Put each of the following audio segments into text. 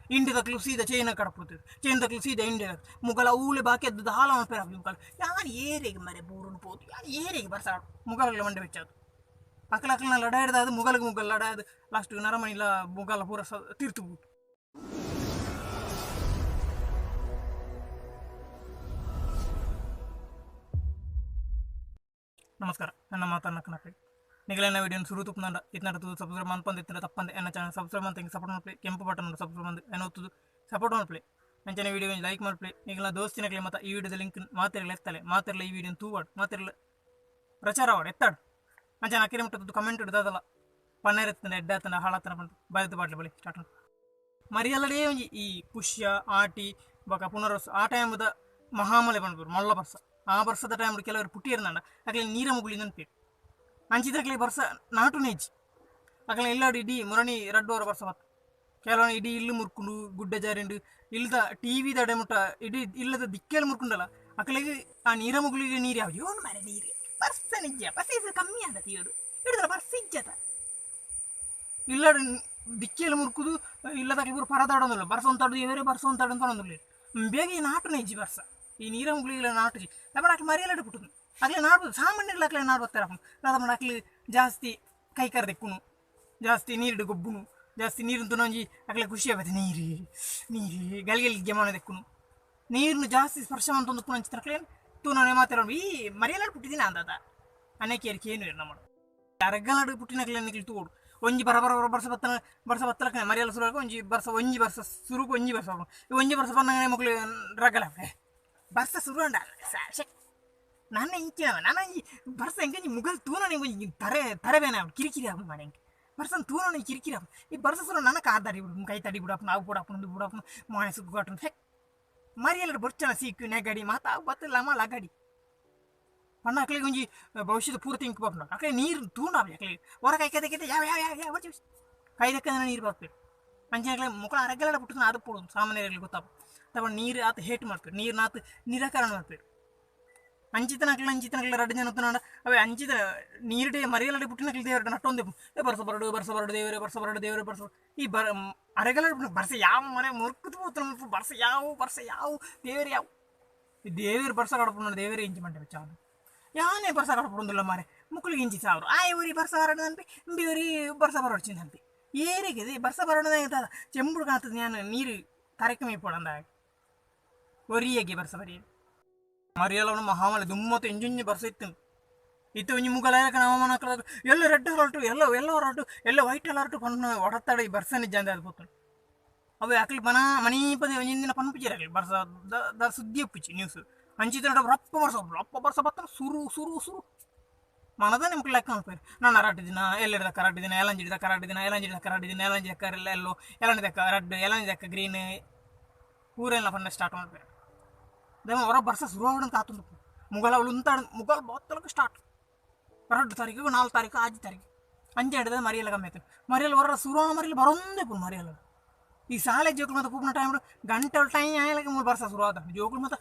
India ತಕ್ಕಲು ಸೀದಾ China ಕಡಪುತ್ತದೆ China ತಕ್ಕಲು ಸೀದಾ India ಮುಗಲ ಊಳೆ ಬಾಕಿ ಎದ್ದು ಹಾಲ ಪೇರ ಮುಗಲ್ ಯಾರು ಏರಿಗೆ ಮರೆ ಬೂರುನು ಪೋತು ಯಾರು ಏರಿಗೆ ಬರ್ಸಾಡು ಮುಗಲ್ಗಳ ಮಂಡೆ ಬೆಚ್ಚದು ಅಕ್ಕಲ ಲಡಾಡ್ದ ಅದು ಮುಗಲ್ಗೆ ಮುಗಲ್ ಲಡಾದು ಲಾಸ್ಟ್ ನರಮಣಿಲ ಮುಗಲ ಪೂರ ತೀರ್ತು ಬಿಟ್ಟು. ನಮಸ್ಕಾರ, ನನ್ನ ಮಾತನ್ನ ಕನಕ ನಿಗಲಿನ ವಿಡಿಯೋ ಶುರು ತುಪ್ಪಂಡ ಇತ್ನಾಡ ಸಬ್ಸ್ಕ್ರೈಬ್ ಮಾಡ್ಕೊಂಡು ಇತ್ತಿನ ತಪ್ಪಂದೆ ಎನ್ನ ಚಾನಲ್ ಸಬ್ಸ್ಕ್ರೈಬ್ ಅಂತ ಸಪೋರ್ಟ್ ಮಾಡ್ಲಿ ಕೆಂಪು ಬಟನ್ ಸಬ್ಸ್ಕ್ರೈಬ್ ಮಾಡಿ ಎನ್ನುವುದು ಸಪೋರ್ಟ್ ಮಾಡ್ಲಿ ಅಂಚನೆ ವಿಡಿಯೋ ಲೈಕ್ ಮಾಡ್ಲಿ ನಿಗಲ ದೋಸ್ತಿನಗಲಿ ಮತ್ತು ಈ ವಿಡಿಯೋದ ಲಿಂಕ್ ಮಾತಿರಲಿ ಎತ್ತಲೆ ಮಾತಿರಲಿ ಈ ವಿಡಿಯೋ ತೂವಾಡು ಮಾತಿರಲಿ ಪ್ರಚಾರ ಆವಾಡು ಎತ್ತಾಡು ಅಂಚನೆ ಅಕ್ಕಿರಿ ಮುಟ್ಟದ್ದು ಕಮೆಂಟ್ ಇಡ್ದದಲ್ಲ ಪನ್ನೆರತ್ತನ ಎಡ್ಡಾತನ ಹಾಳಾತನ ಬಂದು ಬಯದು ಬಾಡ್ಲಿ ಬಳಿ ಸ್ಟಾರ್ಟ್ ಮರಿಯಲ್ಲಡೇ ಒಂಜಿ ಈ ಪುಷ್ಯ ಆಟಿ ಬಕ ಪುನರ್ವಸ ಆ ಟೈಮ್ದ ಮಹಾಮಲೆ ಬಂದ್ಬರು ಮೊಳ್ಳ ಬರ್ಸ ಆ ಬರ್ಸದ ಟೈಮ್ ಕೆಲವರು ಪುಟ್ಟಿರ್ನಂಡ ಅಕಲೆ ನೀರ ಮುಗುಳಿ ನೆನ್ಪೇರು ಅಂಚಿದಾಗಲೇ ಬರ್ಸ ನಾಟು ನೇಜಿ ಅಕಲೆ ಎಲ್ಲಾಡು ಇಡೀ ಮುರಣಿ ರಡ್ಡೋರ ಬರ್ಸ ಬತ್ತ ಕೆಲವೊಂದು ಇಡೀ ಇಲ್ಲು ಮುರ್ಕೊಂಡು ಗುಡ್ಡ ಜಾರಿಂಡು ಇಲ್ಲದ ಟಿ ವಿ ದಡೆ ಮುಟ್ಟ ಇಡೀ ಇಲ್ಲದ ದಿಕ್ಕೆಲ್ಲ ಮುರ್ಕೊಂಡಲ್ಲ ಅಕಲೆಗೆ ಆ ನೀರ ಮುಗುಳಿಗೆ ನೀರು ಯಾವ್ದು ಇವನು ಮರೆ ನೀರು ಬರ್ಸ ನಿಜ ಬರ್ಸ ಕಮ್ಮಿ ಅಂತ ತೀಯೋದು ಹಿಡಿದ್ರ ಬರ್ಸ ಇಜ್ಜತ ಇಲ್ಲಾಡು ದಿಕ್ಕೆಲ್ಲ ಮುರ್ಕುದು ಇಲ್ಲದ ಇವರು ಪರದಾಡೋದಿಲ್ಲ ಬರ್ಸ ಒಂತಾಡು ಇವರೇ ಬರ್ಸ ಒಂತಾಡು ಅಂತ ಅನ್ನೋದಿಲ್ಲ ಬೇಗ ಈ ನಾಟು ನೇಜಿ ಬರ್ಸ ಈ ನೀರ ಮುಗುಳಿಗೆಲ್ಲ ನಾಟು ಅಪ್ಪಣ ಅಕ್ಲಿ ಮರಿಯಲ್ಲ ಬಿಟ್ಟುದು ಅಕ್ಲೆ ನಾಡ್ಬೋದು ಸಾಮಾನ್ಯಗಳು ಅಕ್ಲೆ ನಾಡ್ ಬರ್ತಾರೆ ಅಪ್ಪಣ ಅಕ್ಲಿ ಜಾಸ್ತಿ ಕೈ ಕರೆದೆಕ್ಕುನು ಜಾಸ್ತಿ ನೀರಿಡು ಗೊಬ್ಬುನು ಜಾಸ್ತಿ ನೀರು ತುನೊಂಜಿ ಅಕ್ಲೆ ಖುಷಿ ಆಗುತ್ತೆ ನೀರು ಗಲ್ಗೆಲ್ಗೆ ಮಾಡೋದೆಕ್ಕುನು ನೀರನ್ನು ಜಾಸ್ತಿ ಸ್ಪರ್ಶ ಅಂತಂದು ಪುನಂಚಿತ್ರ ಅಕ್ಲೇನು ತೂನೇ ಮಾತಾಡೋ ಈ ಮರಿಯಲ್ಲ ಬಿಟ್ಟಿದ್ದೀನಿ ಅಂದದ ಅನೇಕೇರಿಕೆ ಏನು ನಮ್ಮ ಅರಗನಾಡು ಪುಟ್ಟಿನಕ್ಲೆ ನಿಕ್ಲಿ ತೂಡು ಒಂಜಿ ಬರ ಬರ್ಸ ಬತ್ತಲಕ್ಕೆ ಮರಿಯಲ್ಲ ಶುರು ಒಂಜಿ ಬರ್ಸ ಶುರುಕು ಒಂಜಿ ಬರ್ಸ ಬಂದಂಗೆ ಮಕ್ಕಳು ರಗಲ ಬರ್ಸ ಶುರು ಅಂಡ ನನ್ನ ಇಂಚಿನ ನಾನು ಬರ್ಸ ಹೆಂಗೆ ಮುಗಲ್ ತೂನ ಒಂಜಿ ತರಬೇನೆ ಅವ್ನು ಕಿರಿಕಿರಿ ಅವ್ನು ಮಾಡಿ ಹೆಂಗೆ ಬರ್ಸನ್ ತೂನ ಕಿರಿಕಿರಿ ಅವ್ನು ಈ ಬರ್ಸ ಶುರು ನನ್ನ ಕಾದಾಡಿ ಬಿಡು ಕೈ ತಡಿ ಬಿಡಪ್ಪ ನಾವು ಬಿಡಪ್ಪ ಬಿಡಪ್ಪ ಮಾಣೆ ಸುಗ್ಗಾಟು ಹೆ ಮರಿಯಲ್ಲ ಬರ್ಚನ ಸೀಕು ನೆಗಡಿ ಮಾತಾ ಬತ್ತಲ್ಲ ಮಾಲ ಅಗಾಡಿ ಪಣ್ಣ ಅಕ್ಳಿಗೆ ಒಂಜಿ ಭವಿಷ್ಯದ ಪೂರ್ತಿ ಇಂಕ್ ಬರ್ಕೊಂಡು ಅಕ್ಳೆ ನೀರು ತೂಂಡಾವೆ ಅಕ್ಳಿಗೆ ಹೊರ ಕೈ ಕೈದಕ್ಕೆ ಯಾವ ಕೈದಕ್ಕಂದ್ರೆ ನೀರು ಬರ್ಬೇಕು ಅಂಚಿನ ಮುಖ ಅರಗಲ ಬಿಟ್ಟು ಅದು ಪೋಡು ಸಾಮಾನ್ಯರಲ್ಲಿ ಗೊತ್ತಾಗ ತಗೊಂಡು ನೀರು ಆತ ಹೇಟ್ ಮಾಡ್ತಾರೆ ನೀರನ್ನ ಆತ ನಿರಾಕರಣ ಮಾಡ್ತಾರೆ ಅಂಚಿತನಕ್ಲ ರಡ್ಡು ಜನ ನೋಡ ಅವೇ ಅಂಚಿತ ನೀರುಡೆ ಮರಿಯಲ್ಲಡೆ ಪುಟ್ಟಿನಕ್ಲಿ ದೇವರ ನಟ್ಟೊಂದೆ ಬರ್ಸ ಬರಡು ದೇವರೇ ಬರ್ಸ ಈ ಅರಗಲ ಬರ್ಸ ಯಾವ ಮನೆ ಮುರ್ಕುದು ಹೋಗ್ತಾನೆ ಬರ್ಸ ಯಾವ ದೇವರೇ ಯಾವ ಈ ದೇವರು ಬರ್ಸ ಕಡಪು ದೇವರೇ ಇಂಚಿ ಮಂಟೆ ಬೆಚ್ಚ ಅವನು ಯಾನೇ ಬರ್ಸ ಕಡಪುಂದಿಲ್ಲ ಮಾರೆ ಮುಕ್ಕಳಿಗೆ ಇಂಚಿ ಸಾವಿರ ಊರಿ ಬರ್ಸ ಬರಡು ಅನ್ಪಿ ಇಂಬಿವರಿ ಬರ್ಸ ಬರೋಡ್ಚಿನ ಅನ್ಪಿ ಏರಿಗಿದೆ ಬರ್ಸ ಬರೋಣದ ಚೆಂಬುಡು ಕಾಣ್ತದೆ ನಾನು ನೀರು ಕರೆಕ್ಟ್ ಮೇಯ್ಪೋಡಂದ ಒರಿಯಾಗಿ ಬರ್ಸ ಬರೀ ಮರಿಯಲ್ಲವನು ಮಹಾಮಲೆ ದುಮ್ಮತ್ತು ಇಂಜಿಂಜಿ ಬರ್ಸ ಇತ್ತು ಒಂಜಿ ಮುಗಲ ಹವಾಮಾನ ಎಲ್ಲ ರೆಡ್ ಅಲರ್ಟು ಎಲ್ಲ ಹೊರಟು ಎಲ್ಲ ವೈಟ್ ಅಲರ್ಟು ಪನ್ನು ಹೊಡತಾಡ ಈ ಬರ್ಸ ನಿಜ ಅಂದ ಅದು ಅವು ಅಕ್ಲಿ ಮನಿ ಪದೇ ಒಂದಿನ ಪನ್ ಪಿಚ್ಚಿರಲಿ ಬರ್ಸ ದ ಸುದ್ದಿ ಒಪ್ಪಿಚ್ಚಿ ನ್ಯೂಸ್ ಅಂಚಿತ ರಪ್ಪ ಬರ್ಸ ಬತ್ತ ಸುರು ಮನದ ನಿಮ್ಗೆ ಲೆಕ್ಕ ಅನ್ಪೇರು ನಾನು ಅರಾಟ ದಿನ ಎಲ್ಲೆಡ್ದ ಕರಾಟ ದಿನ ಎಲಂಜಿಡಿದ ಕರಾಟ ದಿನ ಎಲಂಜಿ ದಕ್ಕ ಎಲ್ಲೋ ಎಲಂಜಿ ದಕ್ಕ ರೆಡ್ ಎಲಂಜಿ ದಕ್ಕ ಗ್ರೀನ್ ಊರೆಲ್ಲ ಪಂಡ ಸ್ಟಾರ್ಟ್ ಮಾಡ್ಪೇರು ದೇವ ಹೊರ ಬರ್ಸ ಶುರುವಾಗಂತ ಆತುಂಡು ಮುಗಲ್ ಅವಳು ಉಂತಾಡು ಮುಗಲ್ ಬತ್ತಲಕ್ಕೆ ಸ್ಟಾರ್ಟ್ 2 ತಾರೀಕು 4 ತಾರೀಕು 5 ತಾರೀಕು ಅಂಚೆ ಹಿಡಿದ ಮರಿಯಲ್ಲ ಕಮ್ಮಿ ಆಯ್ತು ಮರಿಯಲ್ಲ ಹೊರ ಶುರುವಾಗ ಮರಿಯಲ್ಲ ಬರೋಂದೇ ಪುಲ್ ಮರಿಯಲ್ಲ ಈ ಶಾಲೆ ಜೋಕುಲು ಮತ್ತು ಪೂಪಿನ ಟೈಮ್ ಗಂಟೆ ಟೈಮ್ ಆಯ್ಲಕ್ಕೆ 3 ವರ್ಷ ಶುರುವಾದ ಜೋಕುಲು ಮತ್ತು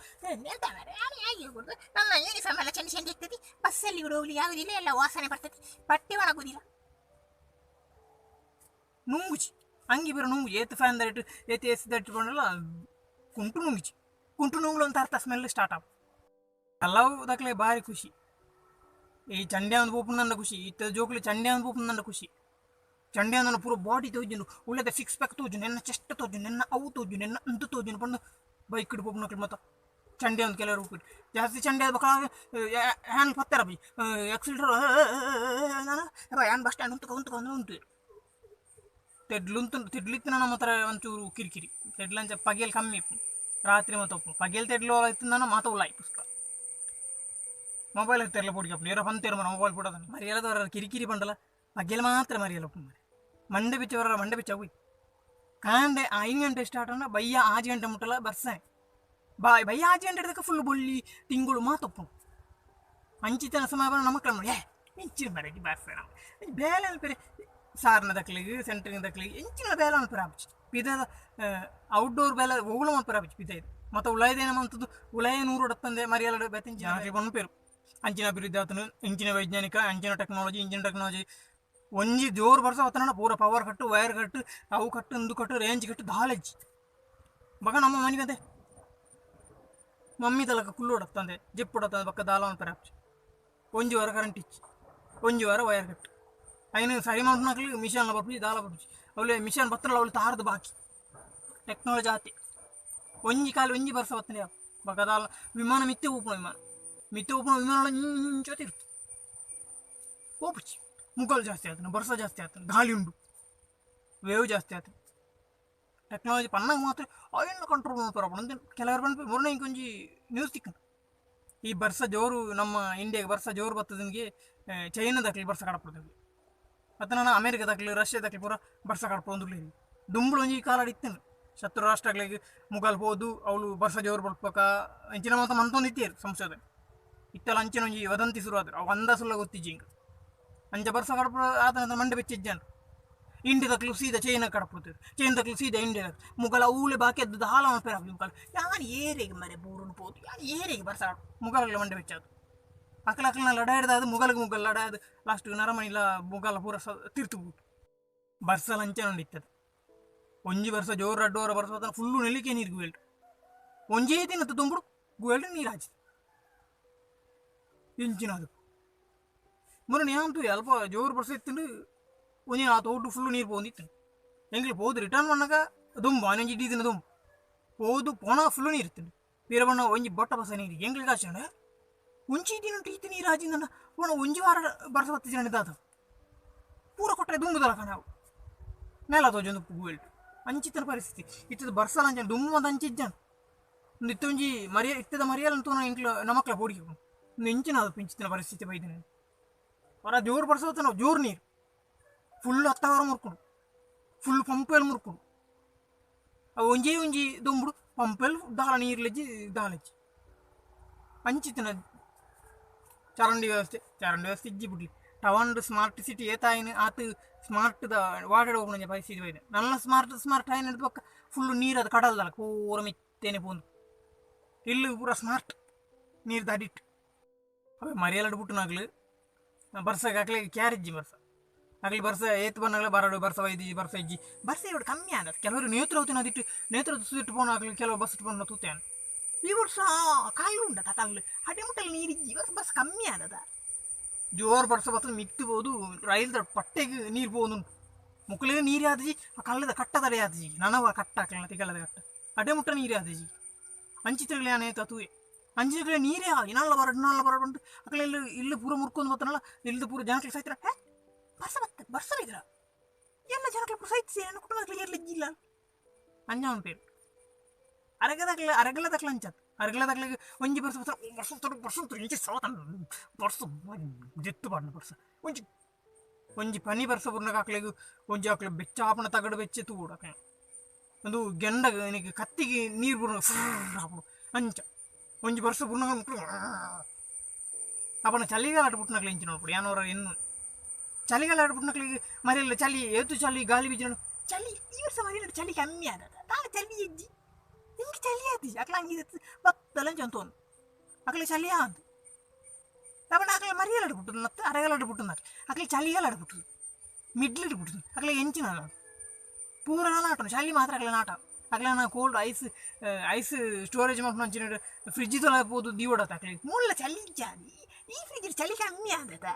ನನ್ನ ಯೂನಿಫಾರ್ಮ್ ಎಲ್ಲ ಚೆಂಡಿ ಇರ್ತೈತಿ ಬಸ್ಸಲ್ಲಿ ಕೂಡ ಹೋಗ್ಲಿ ಯಾವುದಿಲ್ಲ ಎಲ್ಲ ವಾಸನೆ ಬರ್ತೈತಿ ಬಟ್ಟೆ ಒಣಗುದಿಲ್ಲ ನುಂಗುಚಿ ಅಂಗಿ ಬೇರೆ ನುಂಗು ಏತು ಫ್ಯಾನ್ ದಟ್ಟು ಎಸಿ ದಟ್ಟಿಕೊಂಡಲ್ಲ ಕುಂಟು ನುಂಗ್ಲು ಅಂತ ಅರ್ಥ ಸ್ಮೆಲ್ ಸ್ಟಾರ್ಟ್ ಆಗ ಎಲ್ಲವೂ ದಕ್ಲೆ ಭಾರಿ ಖುಷಿ ಈ ಚಂಡೆ ಒಂದು ಪೂಪನಂದ ಖುಷಿ ಇತ್ತ ಜೋಕುಲಿ ಚಂಡೆ ಒಂದು ಪೂಪನಂದ ಖುಷಿ ಚಂಡೆ ಒಂದು ಪೂರ ಬಾಡಿ ತೋಜುನು ಉಳ್ಳದ 6 ಪ್ಯಾಕ್ ತೋಜು ನೆನ್ನ ಚೆಸ್ಟ್ ತೋಜು ನೆನ್ನ ಅವು ತೋಜು ನೆನ್ನ ಅಂತು ತೋಜುನು ಬಂದು ಬೈಕ್ ಇಟ್ಟು ಪೂಪನಕ್ಲಿ ಮತ್ತು ಚಂಡೆ ಒಂದು ಕೆಲವರು ಉಪ್ಪಿಟ್ಟು ಜಾಸ್ತಿ ಚಂಡೆ ಆದ ಹ್ಯಾಂಡ್ ಪತ್ತಾರ ಬೈ ಆಕ್ಸಿಲೇಟರ್ ನಾನು ಹ್ಯಾಂಡ್ ಬಸ್ ಸ್ಟ್ಯಾಂಡ್ ಉಂಟು ತಿಡ್ಲಿತ್ತು ನಮ್ಮ ಹತ್ರ ಒಂಚೂರು ಕಿರಿಕಿರಿ ತೆಡ್ಲಂಚ ಪಗೆಲ್ ಕಮ್ಮಿ ರಾತ್ರಿ ಮತ್ತು ಪಗೆಲ್ ತೆಡ್ಲು ಇತ್ತು ನಾನು ಮಾತವಲ್ಲ ಪುಸ್ತಕ ಮೊಬೈಲ್ ತೆರಲ ಪುಡಿಕಪ್ಪು ಏರೋ ಬಂತೇರು ಮೊಬೈಲ್ ಪುಡೋದನ್ನು ಮರಿಯಲ್ಲದವರ ಕಿರಿಕಿರಿ ಬಂಡಲ್ಲ ಪಗೆಲ್ ಮಾತ್ರ ಮರಿಯಲ್ಲಪ್ಪ ಮರಿ ಮಂಡೆ ಬಿಚ್ಚವರ ಮಂಡೆ ಬಿಚ್ಚ ಹೋಗಿ ಕಾಂಡೆ 5 ಗಂಟೆ ಸ್ಟಾರ್ಟ್ ಅನ್ನ ಬಯ್ಯ 5 ಗಂಟೆ ಮುಟ್ಟಲ್ಲ ಬರ್ಸೆ ಬಯ್ಯ 5 ಗಂಟೆ ಹಿಡಿದಕ್ಕೆ ಫುಲ್ ಬೊಳ್ಳಿ ತಿಂಗಳು ಮಾತಪ್ಪು ಅಂಚಿತನ ಸಮಯ ಬರೋ ನಮ್ಮ ಕ್ರಮ ಇಂಚಿನ ಬರಗಿ ಬರ್ಸೆ ನಾವು ಬೇಲೆ ಬೇರೆ ಸಾರಿನ ದಕ್ಲಿಗೆ ಸೆಂಟ್ರಿನ ದಕ್ಲಿಗೆ ಇಂಚಿನ ಬೇಲೆ ಅನ್ಪರ ಹಬ್ಬಿ ಪಿದದ ಔಟ್ಡೋರ್ ಬೇಲೆ ಹೋಗ್ಲು ಮಾಡ್ಪರ ಹಬ್ಬಿ ಪಿದ ಇದು ಮತ್ತು ಉಳಯದೇನ ಅಂತದ್ದು ಉಳಯ 100 ಹೊಡತ್ತಂದೆ ಮರಿಯಲ್ಲ ಬೇತಿಂಚ ಬಂದ್ಪೇರು ಅಂಚಿನ ಅಭಿವೃದ್ಧಿ ಆತನು ಇಂಚಿನ ವೈಜ್ಞಾನಿಕ ಇಂಚಿನ ಟೆಕ್ನಾಲಜಿ ಒಂಜಿ ಜೋರು ಬರ್ಸ ಅವತನ ಪೂರ ಪವರ್ ಕಟ್ಟು ವೈರ್ ಕಟ್ಟು ಅವು ಕಟ್ಟು ಇಂದು ಕಟ್ಟು ರೇಂಜ್ ಕಟ್ಟು ದಾಲೆಜ್ಜಿ ಬಗ ನಮ್ಮ ಮನೆಗಂತೆ ಮಮ್ಮಿ ತಲಕ ಕುಲ್ಲು ಹೊಡತ್ತಂದೆ ಜಿಪ್ಪು ಹೊಡತ್ತಂದೆ ಬಕ್ಕ ದಾಲ ಪರಾಪ್ಚಿ 1 ವಾರ ಕರೆಂಟ್ ಇಚ್ಚಿ 1 ವಾರ ವಯರ್ ಕಟ್ಟು అయిన సరి మంటున్నట్లు మిషన్లో పంపించి దాలా పంపించి ಅವಳು ಮಿಷನ್ ಬತ್ತಲ್ಲ ಅವಳು ತಾರದು ಬಾಕಿ ಟೆಕ್ನಾಲಜಿ ಆತಿ ಒಂಜಿ ಬರ್ಸ ಬತ್ತನೆ ಬಗದಾಲ ವಿಮಾನ ಮಿತ್ತೆ ಊಪಣ ವಿಮಾನ ಜೊತೆ ಇರುತ್ತೆ ಓಪುಚ್ಚಿ ಮುಗಲ್ ಜಾಸ್ತಿ ಆತನ ಬರ್ಸ ಜಾಸ್ತಿ ಆತನ ಗಾಳಿ ಉಂಡು ವೇವ್ ಜಾಸ್ತಿ ಆತನ ಟೆಕ್ನಾಲಜಿ ಪನ್ನಂಗೆ ಮಾತ್ರ ಆಯಿಲ್ ಕಂಟ್ರೋಲ್ ಮಾಡ್ತಾರಪ್ಪ ಅಂತ ಕೆಲವರು ಬಂದು ಮೂರನೇ ಇಂಕೊಂಜಿ ನ್ಯೂಸ್ ತಿಕ್ಕ ಈ ಬರ್ಸ ಜೋರು ನಮ್ಮ ಇಂಡಿಯಾಗೆ ಬರ್ಸ ಜೋರು ಬರ್ತದಂಗೆ ಚೈನಾದಾಗಲಿ ಬರ್ಸ ಕಡಪಡ್ತೀವಿ ಮತ್ತು ನಾನು ಅಮೇರಿಕಾದಾಗಲಿ ರಷ್ಯಾದಾಗಲಿ ಪೂರ ಬರ್ಸ ಕಡ್ಪೊಂದುಗ್ಲಿ ದುಂಬಳು ಒಂಜಿ ಕಾಲಾಡಿತ್ತೇನೆ ಶತ್ರು ರಾಷ್ಟ್ರಗಳಿಗೆ ಮುಗಲ್ ಹೋದು ಅವಳು ಬರ್ಸ ಜೋರು ಬಡ್ಬೇಕ ಅಂಚಿನ ಮಾತ್ರ ಮಂತೊಂದಿತ್ತೇರು ಸಂಶೋಧನೆ ಇತ್ತಲ್ಲ ಅಂಚಿನ ಒಂಜಿ ವದಂತಿ ಶುರು ಆದ್ರೆ ಅವು ಅಂದ ಸುಳ್ಳ ಗೊತ್ತಿಜ್ಜಿ ಹಿಂಗೆ ಅಂಚ ಬರ್ಸ ಕಡಪ ಆದ ಮಂಡೆ ಬೆಚ್ಚಿಜ್ಜಾನು ಇಂಡಿಯಾದಾಗಲೂ ಸೀದಾ ಚೈನಾ ಕಡಪಡ್ತೀವಿ ಚೈನಾದಾಗಲೂ ಸೀದಾ ಇಂಡಿಯಾದಾಗ ಮುಗಲ್ ಅವಳೆ ಬಾಕಿ ಅದ್ದು ಹಾಲ ಮಾಡ್ತಾರೆ ಮುಗಲ್ ಯಾರು ಏರಿಗೆ ಮರೆ ಬೂರನ್ನು ಪೋತು ಯಾರು ಏರಿಗೆ ಬರ್ಸ ಮುಗಲಾಗಲಿ ಮಂಡೆ ಬೆಚ್ಚಾದು ಅಕ್ಕಲಕ್ಕನ ಲಡಾಡ್ದು ಮುಗಲ್ ಲಡಾದು ಲಾಸ್ಟ್ಗೆ ನರಮಣಿಲ ಮುಗಲ ಪೂರ ತಿರ್ತುಬಿಟ್ಟು ಬರ್ಸಲ ಅಂಚೆ ನೋಡಿತ್ತದು ಒಂಜಿ ಬರ್ಸ ಜೋರು ಅಡ್ಡೋರ ಬರ್ಸ ಫುಲ್ಲು ನೆಲಿಕೆ ನೀರು ಗುವೆಲ್ಟು ಒಂಜೇ ದಿನತ್ತು ತುಂಬಿಡು ಗುವೆಲ್ಟು ನೀರು ಹಾಚಿ ಇಂಚಿನದು ಮುರಣ ಯಾಂತು ಅಲ್ಪ ಜೋರು ಬರ್ಸ ಇತ್ತು ಒಂಜಿ ಆ ತೋಟು ಫುಲ್ಲು ನೀರು ಪೋಂದಿತ್ತು ಎಂಗ್ಲಿ ಹೋದು ರಿಟರ್ನ್ ಬಣ್ಣಗ ದುಂಬು ಆನೊಂಜಿ ಇಡೀ ದಿನ ದುಂಬು ಹೋದು ಪೋಣ ಫುಲ್ಲು ನೀರು ಇತ್ತು ವೀರ ಬಣ್ಣ ಒಂಜಿ ಬೊಟ್ಟ ಬಸ ನೀರು ಎಂಗ್ಲಿ ಕಾಚಂಡ ಒಂಜಿ ದಿನ ಟೀತಿ ನೀರು ಹಾಚಿಂದ ಪೋಣ ಒಂಜಿ ವಾರ ಬರ್ಸ ಹತ್ತು ಜನ ಇದ್ದಾದ ಪೂರ ಕೊಟ್ಟರೆ ದುಂಬುದಲ್ಲ ನಾವು ನೆಲ ತೋಜೊಂದು ಗುವೆಲ್ಟು ಅಂಚಿತನ ಪರಿಸ್ಥಿತಿ ಇತ್ತದ ಬರ್ಸಲ ಅಂಚ ದುಂಬು ಅಂತ ಅಂಚಿಜ್ಜಾನು ಒಂದು ಇತ್ತೊಂಜಿ ಇತ್ತದ ಮರಿಯಲ್ಲಂತೂ ಇಂಕ್ಲ ನಮಕ್ಲ ಪೋಡಿಗೆ ಒಂದು ಇಂಚಿನ ಅದು ಪಿಂಚಿತ್ತಿನ ಪರಿಸ್ಥಿತಿ ಬೈದಿನ ಹೊರ ಜೋರು ಬರ್ಸೋತ ನಾವು ಜೋರು ನೀರು ಫುಲ್ 10 ವಾರ ಮುರ್ಕೊಂಡು ಫುಲ್ ಪಂಪೆಲ್ಲಿ ಮುರ್ಕೊಂಡು ಅವು ಒಂಜಿ ದುಂಬುಡು ಪಂಪೆಲ್ಲಿ ದಾಳ ನೀರ್ಲೆಜ್ಜಿ ದಾಳೆಜ್ಜಿ ಅಂಚಿತ್ತಿನ ಚರಂಡಿ ವ್ಯವಸ್ಥೆ ಇಜ್ಜಿ ಬಿಡ್ಲಿ ಟವಂಡು ಸ್ಮಾರ್ಟ್ ಸಿಟಿ ಏತಾಯಿನ ಆತು ಸ್ಮಾರ್ಟ್ದ ವಾಟರ್ ಹೋಗೋಣ ಪರಿಸ್ಥಿತಿ ಬೈದೆ ನನ್ನ ಸ್ಮಾರ್ಟ್ ಆಯ್ನ ಹಿಡಿದು ಪಕ್ಕ ಫುಲ್ಲು ನೀರು ಅದು ಕಡಲ್ದಲ್ಲ ಪೂರ ಮಿತ್ತೇನೆ ಪೋಂದು ಇಲ್ಲಿ ಪೂರ ಸ್ಮಾರ್ಟ್ ನೀರು ದಾಡಿಟ್ಟು ಅವೆ ಮರಿಯಲ್ಲಾಡ್ಬಿಟ್ಟು ನಾಗ್ಲು ಬರ್ಸಕ್ಕೆ ಹಾಕ್ಲಿ ಕ್ಯಾರಿಜ್ಜಿ ಬರ್ಸ ಆಗ್ಲಿ ಬರ್ಸ ಏತ್ ಬಂದಾಗಲೇ ಬರಡು ಬರ್ಸ ವೈದಿ ಬರ್ಸ ಇಜ್ಜಿ ಬರ್ಸ ಇವಾಗ ಕಮ್ಮಿ ಆಗತ್ತೆ ಕೆಲವರು ನೇತ್ರಾವತಿನ ಅದಿಟ್ಟು ನೇತ್ರಾವತಿ ಸುಟ್ಟು ಪೋಣ ಆಗ್ಲಿ ಕೆಲವು ಬಸ್ ಇಟ್ಟು ತೂತೇನು ಈ ವರ್ಷ ಕಾಲು ಉಂಡತ ಕಾಲು ಅಡೆ ಮುಟ್ಟಲ್ಲಿ ನೀರಿಜ್ಜಿ ಬರ್ಸ ಕಮ್ಮಿ ಆಗದ ಜೋರು ಬರ್ಸ ಬಸ್ ಮಿತ್ತಬಹುದು ರೈಲ್ದ ಪಟ್ಟೆಗೆ ನೀರು ಪೋದು ಮುಕ್ಕಳಿಗೆ ನೀರು ಆದಜಿ ಆ ಕಲ್ಲದ ಕಟ್ಟದಡೆ ಆದಜಿ ನನವ ಕಟ್ಟ ಹಾಕಲ್ಲ ತಿಗಲ್ಲದ ಕಟ್ಟ ಅಡೆ ಮುಟ್ಟ ನೀರೇ ಆದಜಿ ಅಂಚಿತಗಳೇ ಆನೇತ ತೂವೆ ಅಂಚಿತಗಳೇ ನೀರೇ ಆಗಿ ನಾಳ ಬರಡು ಬಂದು ಅಕಲೆ ಇಲ್ಲಿ ಪೂರ ಮುರ್ಕೊಂಡು ಬತ್ತನಲ್ಲ ಇಲ್ದು ಪೂರ ಜನಕ್ಕೆ ಸಾಯ್ತಾರ ಬರ್ಸ ಇದ್ರ ಎಲ್ಲ ಜನಕ್ಕೆ ಪೂರ ಸಾಯ್ತಿ ನನ್ನ ಕುಟುಂಬದಲ್ಲಿ ಇರ್ಲಿಜ್ಜಿಲ್ಲ ಅಂಜಾವನ್ ಪೇರು ಅರಗಲದಕ್ಲ ಅಂಚತ್ ಅರಗಲದಕ್ಲಿಗೆ ಒಂಜಿ ಬರ್ಸ ಇಂಚೆ ಸವತನ ಬರ್ಸ ಜೆತ್ತು ಬಾಡ್ನ ಬರ್ಸ ಒಂಜಿ ಪನಿ ಬರ್ಸ ಪೂರ್ಣಗ ಹಾಕ್ಲಿಗೆ ಒಂಜಿ ಹಾಕ್ಲಿ ಬೆಚ್ಚ ಆಪಣ ತಗಡು ಬೆಚ್ಚೆ ತೂಡು ಹಾಕ ಒಂದು ಗೆಂಡಗ ನನಗೆ ಕತ್ತಿಗೆ ನೀರು ಪೂರ್ಣ ಹಾಪು ಅಂಚ ಒಂಜಿ ಬರ್ಸ ಪೂರ್ಣಗ ಮುಕ್ಳು ಅಪ್ಪನ ಚಳಿಗಾಲ ಆಡ್ಬಿಟ್ನಾಗ್ಲಿ ಇಂಚು ನೋಡ್ಬಿಡಿ ಯಾನವರ ಇನ್ನು ಚಳಿಗಾಲ ಆಡ್ಬಿಟ್ನಾಗ್ಲಿಗೆ ಮರೆಯಲ್ಲ ಚಳಿ ಏತು ಚಳಿ ಗಾಳಿ ಬೀಜ ಚಳಿ ಈ ವರ್ಷ ಮರೆಯಲ್ಲ ಚಳಿ ಕಮ್ಮಿ ಆದ ಚಳಿ ಎಜ್ಜಿ ನಿಮ್ಗೆ ಚಳಿ ಆದಿ ಅಕ್ಲ ಹಂಗೆ ಬತ್ತಲಂಚ ಅಂತೋನು ಅಕ್ಲೆ ಚಳಿ ಆದು ಅವನ ಅಕ್ಲೆ ಮರಿಯಲ್ಲ ಆಡ್ಬಿಟ್ಟು ಮತ್ತೆ ಅರಗಲ್ಲ ಆಡ್ಬಿಟ್ಟು ಅಕ್ಲೆ ಚಳಿಗಾಲ ಆಡ್ಬಿಟ್ರು ಮಿಡ್ಲ್ ಇಡ್ಬಿಟ್ಟು ಅಕ್ಲೆ ಎಂಚಿನ ಪೂರ ನಾಟ ಚಳಿ ಮಾತ್ರ ಅಕ್ಲೆ ನಾಟ ಅಕ್ಲೆ ನಾ ಕೋಲ್ಡ್ ಐಸ್ ಸ್ಟೋರೇಜ್ ಮಾಡ್ಕೊಂಡು ಹಂಚಿನ ಫ್ರಿಜ್ ತೊಲಬೋದು ದೀವಡತ್ತ ಅಕ್ಲೆ ಮುಳ್ಳ ಚಳಿ ಜಾಲಿ ಈ ಫ್ರಿಜ್ ಚಳಿ ಕಮ್ಮಿ ಆದದ